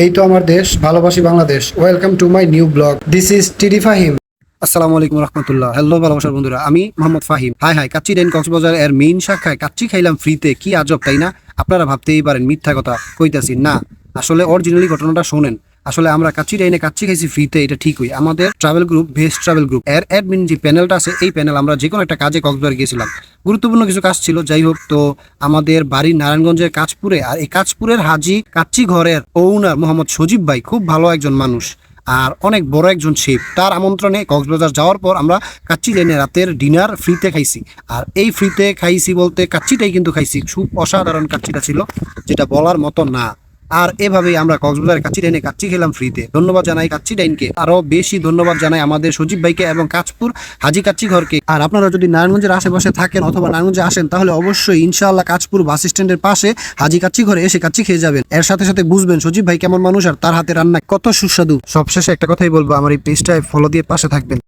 এই তো আমার দেশ, ভালোবাসি Bangladesh. Welcome to my new blog. This is টিডি ফাহিম। আসসালামু আলাইকুম রহমতুল্লাহ। হ্যালো ভালোবাসার বন্ধুরা, আমি মোহাম্মদ ফাহিম। হাই হাই, কাচ্চি ডাইন কক্সবাজার এর মেইন শাখায় কাচ্চি খাইলাম ফ্রিতে। কি আজব, তাই না? আপনারা ভাবতেই পারেন মিথ্যা কথা কইতাছি। না, আসলে অরিজিনালি ঘটনাটা শোনেন। আসলে আমরা কাচ্চি ডাইনে কাচ্চি খাইছি ফ্রিতে, এটা ঠিকই। আমাদের travel group, best travel group এর অ্যাডমিন যে প্যানেলটা আছে, এই প্যানেল আমরা যে কোনো একটা কাজে কক্সবাজার গিয়েছিলাম। গুরুত্বপূর্ণ কিছু কাজ ছিল, যাই হোক। তো আমাদের বাড়ি নারায়ণগঞ্জের কাঁচপুরে, আর এই কাঁচপুরের হাজি কাচ্চি ঘরের ওনার মোহাম্মদ সজীব ভাই খুব ভালো একজন মানুষ আর অনেক বড় একজন শেফ। তার আমন্ত্রণে কক্সবাজার যাওয়ার পর আমরা কাচ্চি ডাইনে রাতের ডিনার ফ্রিতে খাইছি। আর এই ফ্রিতে খাইছি বলতে কাচ্চিটাই কিন্তু খাইছি, খুব অসাধারণ কাচ্চিটা ছিল, যেটা বলার মতো না। আর এভাবেই আমরা কক্সবাজার কাচ্চি ডাইনে কাচ্চি খেলাম ফ্রিতে। ধন্যবাদ জানাই কাচ্চি ডাইনকে, আরো বেশি ধন্যবাদ জানাই আমাদের সজীব ভাইকে এবং কাঁচপুর হাজি কাচ্চি ঘরকে। আর আপনারা যদি নারায়ণগঞ্জের আশেপাশে থাকেন অথবা নারায়ণগঞ্জে আসেন, তাহলে অবশ্যই ইনশাআল্লাহ কাঁচপুর বাস স্ট্যান্ডের পাশে হাজি কাচ্চি ঘরে এসে কাচ্চি খেয়ে যাবেন। এর সাথে সাথে বুঝবেন সজীব ভাই কেমন মানুষ আর তার হাতে রান্না কত সুস্বাদু। সবশেষে একটা কথাই বলবো, আমার এই পেজটায় ফলো দিয়ে পাশে থাকবেন।